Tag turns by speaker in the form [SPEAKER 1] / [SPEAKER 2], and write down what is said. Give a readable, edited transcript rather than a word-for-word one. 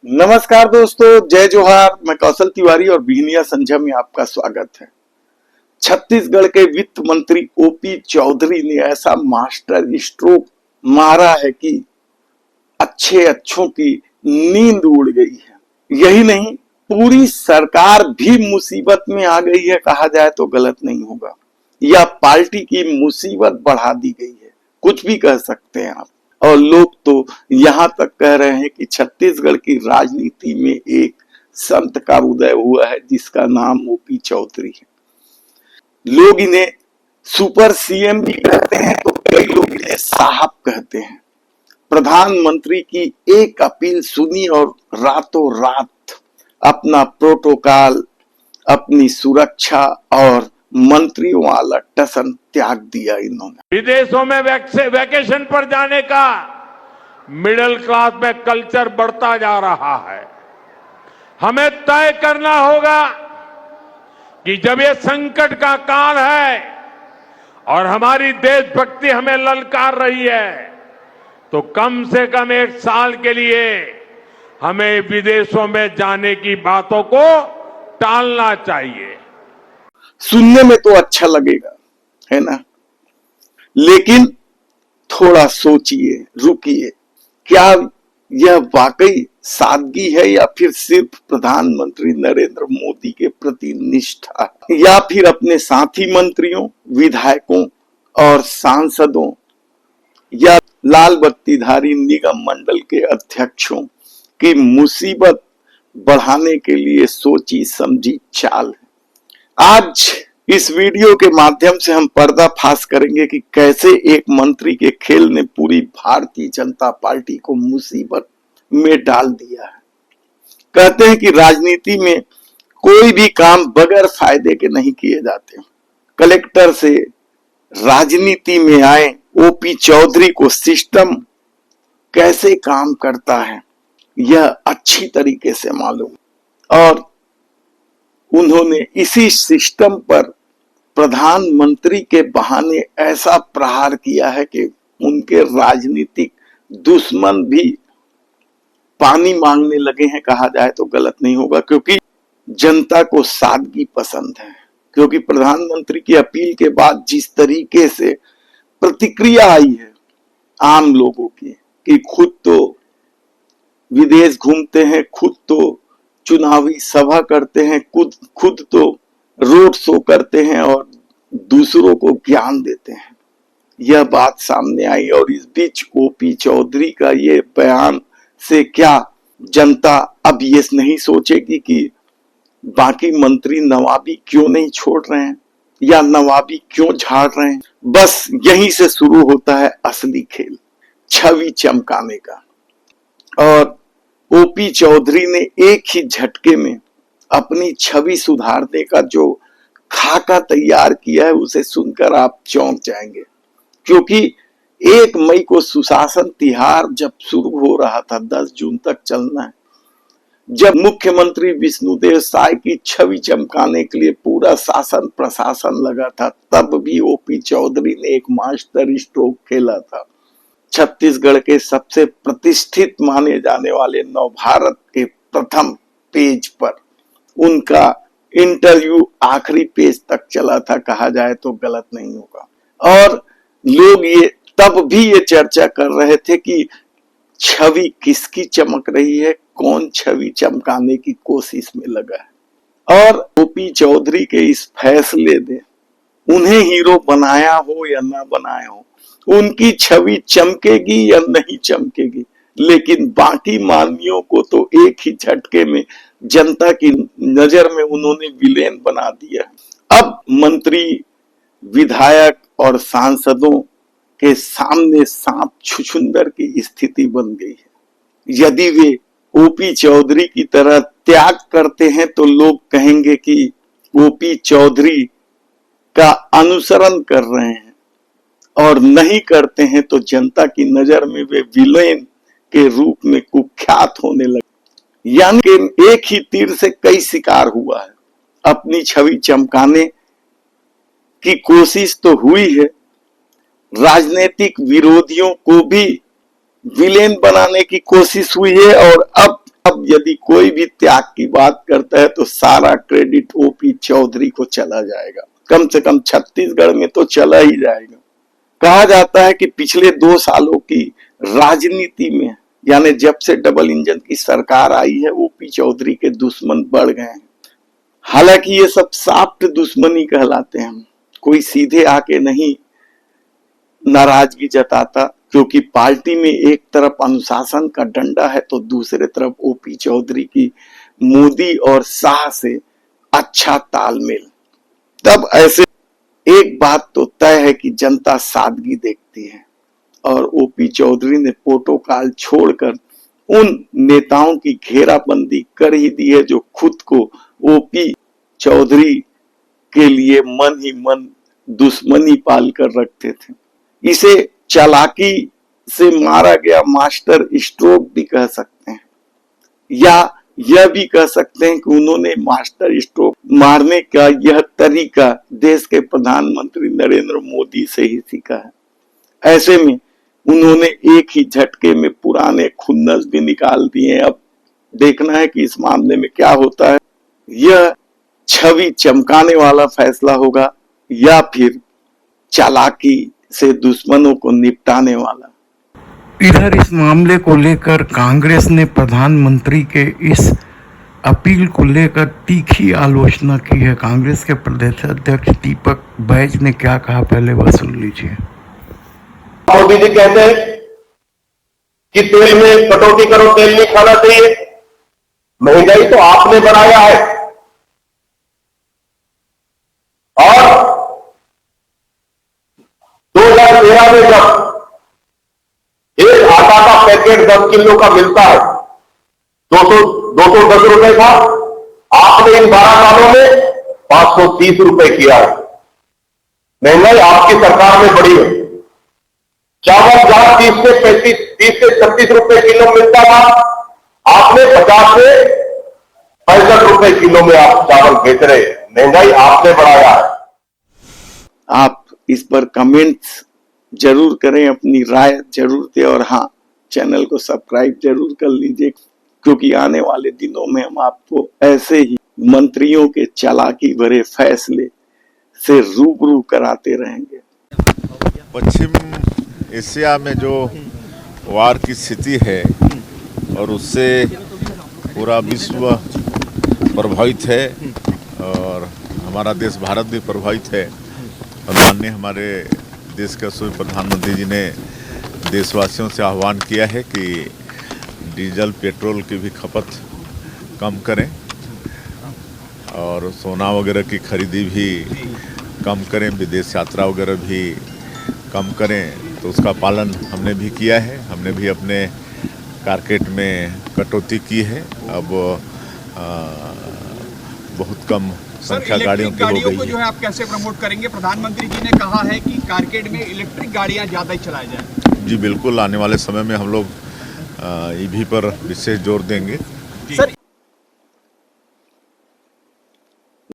[SPEAKER 1] नमस्कार दोस्तों, जय जोहार। मैं कौशल तिवारी और बिहनिया संझा में आपका स्वागत है। छत्तीसगढ़ के वित्त मंत्री ओपी चौधरी ने ऐसा मास्टर स्ट्रोक मारा है कि अच्छों की नींद उड़ गई है। यही नहीं, पूरी सरकार भी मुसीबत में आ गई है, कहा जाए तो गलत नहीं होगा। या पार्टी की मुसीबत बढ़ा दी गई है, कुछ भी कह सकते हैं आप। और लोग तो यहां तक कह रहे हैं कि छत्तीसगढ़ की राजनीति में एक संत का उदय हुआ है जिसका नाम ओपी चौधरी है। लोग इन्हें सुपर सीएम भी कहते हैं तो कई लोग इन्हें साहब कहते हैं। प्रधानमंत्री की एक अपील सुनी और रातों रात अपना प्रोटोकॉल, अपनी सुरक्षा और मंत्रियों वाला टसन त्याग दिया इन्होंने।
[SPEAKER 2] विदेशों में वैकेशन पर जाने का मिडिल क्लास में कल्चर बढ़ता जा रहा है। हमें तय करना होगा कि जब ये संकट का काल है और हमारी देशभक्ति हमें ललकार रही है तो कम से कम एक साल के लिए हमें विदेशों में जाने की बातों को टालना चाहिए।
[SPEAKER 1] सुनने में तो अच्छा लगेगा, है ना? लेकिन थोड़ा सोचिए, रुकिए। क्या यह वाकई सादगी है या फिर सिर्फ प्रधानमंत्री नरेंद्र मोदी के प्रति निष्ठा, या फिर अपने साथी मंत्रियों, विधायकों और सांसदों या लाल बत्तीधारी निगम मंडल के अध्यक्षों की मुसीबत बढ़ाने के लिए सोची समझी चाल है? आज इस वीडियो के माध्यम से हम पर्दाफाश करेंगे कि कैसे एक मंत्री के खेल ने पूरी भारतीय जनता पार्टी को मुसीबत में डाल दिया है। कहते हैं कि राजनीति में कोई भी काम बगैर फायदे के नहीं किए जाते। कलेक्टर से राजनीति में आए ओपी चौधरी को सिस्टम कैसे काम करता है यह अच्छी तरीके से मालूम, और उन्होंने इसी सिस्टम पर प्रधानमंत्री के बहाने ऐसा प्रहार किया है कि उनके राजनीतिक दुश्मन भी पानी मांगने लगे हैं, कहा जाए तो गलत नहीं होगा। क्योंकि जनता को सादगी पसंद है। क्योंकि प्रधानमंत्री की अपील के बाद जिस तरीके से प्रतिक्रिया आई है आम लोगों की, कि खुद तो विदेश घूमते हैं, खुद तो चुनावी सभा करते हैं, खुद तो रोड शो करते हैं और दूसरों को ज्ञान देते हैं, यह बात सामने आई। और इस बीच ओपी चौधरी का ये बयान से क्या जनता अब ये नहीं सोचेगी कि बाकी मंत्री नवाबी क्यों नहीं छोड़ रहे हैं या नवाबी क्यों झाड़ रहे हैं? बस यहीं से शुरू होता है असली खेल, छवि चमकाने का। और ओपी चौधरी ने एक ही झटके में अपनी छवि सुधारने का जो खाका तैयार किया है उसे सुनकर आप चौंक जाएंगे। क्योंकि 1 मई को सुशासन तिहार जब शुरू हो रहा था, 10 जून तक चलना है, जब मुख्यमंत्री विष्णुदेव साय की छवि चमकाने के लिए पूरा शासन प्रशासन लगा था, तब भी ओपी चौधरी ने एक मास्टर स्ट्रोक खेला था। छत्तीसगढ़ के सबसे प्रतिष्ठित माने जाने वाले नवभारत के प्रथम पेज पर उनका इंटरव्यू आखिरी पेज तक चला था, कहा जाए तो गलत नहीं होगा। और लोग ये तब भी ये चर्चा कर रहे थे कि छवि किसकी चमक रही है, कौन छवि चमकाने की कोशिश में लगा है। और ओपी चौधरी के इस फैसले ने उन्हें हीरो बनाया हो या ना बनाया हो, उनकी छवि चमकेगी या नहीं चमकेगी, लेकिन बाकी मानवीयों को तो एक ही झटके में जनता की नजर में उन्होंने विलेन बना दिया। अब मंत्री, विधायक और सांसदों के सामने सांप छुछुंदर की स्थिति बन गई है। यदि वे ओपी चौधरी की तरह त्याग करते हैं तो लोग कहेंगे कि ओपी चौधरी का अनुसरण कर रहे हैं, और नहीं करते हैं तो जनता की नजर में वे विलेन के रूप में कुख्यात होने लगे। यानी कि एक ही तीर से कई शिकार हुआ है। अपनी छवि चमकाने की कोशिश तो हुई है, राजनीतिक विरोधियों को भी विलेन बनाने की कोशिश हुई है, और अब अब यदि कोई भी त्याग की बात करता है तो सारा क्रेडिट ओपी चौधरी को चला जाएगा। कम से कम छत्तीसगढ़ में तो चला ही जाएगा। कहा जाता है कि पिछले 2 सालों की राजनीति में, यानी जब से डबल इंजन की सरकार आई है, ओपी चौधरी के दुश्मन बढ़ गए हैं। हालांकि ये सब सॉफ्ट दुश्मनी कहलाते हैं, कोई सीधे आके नहीं नाराजगी जताता, क्योंकि पार्टी में एक तरफ अनुशासन का डंडा है तो दूसरे तरफ ओपी चौधरी की मोदी और शाह से अच्छा तालमेल। तब ऐसे एक बात तो तय है कि जनता सादगी देखती है, और ओपी चौधरी ने प्रोटोकॉल छोड़कर उन नेताओं की घेराबंदी कर ही दी है जो खुद को ओपी चौधरी के लिए मन ही मन दुश्मनी पाल कर रखते थे। इसे चालाकी से मारा गया मास्टर स्ट्रोक भी कह सकते हैं, या यह भी कह सकते हैं कि उन्होंने मास्टर स्ट्रोक मारने का यह तरीका देश के प्रधानमंत्री नरेंद्र मोदी से ही सीखा है। ऐसे में उन्होंने एक ही झटके में पुराने खुन्नस भी निकाल दिए। अब देखना है कि इस मामले में क्या होता है। यह छवि चमकाने वाला फैसला होगा या फिर चालाकी से दुश्मनों को निपटाने वाला।
[SPEAKER 3] इधर इस मामले को लेकर कांग्रेस ने प्रधानमंत्री के इस अपील को लेकर तीखी आलोचना की है। कांग्रेस के प्रदेश अध्यक्ष दीपक बैज ने क्या कहा, पहले वह सुन लीजिए।
[SPEAKER 4] मोदी जी कहते हैं कि तेल में कटौती करो, तेल नहीं खाना चाहिए। महंगाई तो आपने बढ़ाया है, और 2013 में जब एक आटा का पैकेट 10 किलो का मिलता है, 210 रुपए था, आपने इन 12 सालों में 530 रुपए किया है। महंगाई आपकी सरकार में बढ़ी है। चावल जहां 30 से 36 रुपए किलो मिलता था, आपने 50 से 65 रुपए किलो में आप चावल बेच रहे। महंगाई आपने बढ़ाया है।
[SPEAKER 1] आप इस पर कमेंट्स जरूर करें, अपनी राय जरूर दें, और हाँ, चैनल को सब्सक्राइब जरूर कर लीजिए, क्योंकि आने वाले दिनों में हम आपको ऐसे ही मंत्रियों के चालाकी भरे फैसले से रूबरू कराते रहेंगे।
[SPEAKER 5] पश्चिम एशिया में जो वार की स्थिति है और उससे पूरा विश्व प्रभावित है, और हमारा देश भारत भी प्रभावित है। और माननीय हमारे देश के सूर्य प्रधानमंत्री जी ने देशवासियों से आह्वान किया है कि डीजल पेट्रोल की भी खपत कम करें, और सोना वगैरह की खरीदी भी कम करें, विदेश यात्रा वगैरह भी कम करें। तो उसका पालन हमने भी किया है। हमने भी अपने मार्केट में कटौती की है। अब बहुत कम संख्या गाड़ियों की हो गई
[SPEAKER 6] को जो है आप कैसे प्रमोट करेंगे? प्रधानमंत्री जी ने कहा है कि मार्केट में इलेक्ट्रिक गाड़ियां ज्यादा ही चलाई जाए।
[SPEAKER 5] जी बिल्कुल, आने वाले समय में हम लोग ईवी पर विशेष जोर देंगे।
[SPEAKER 6] सर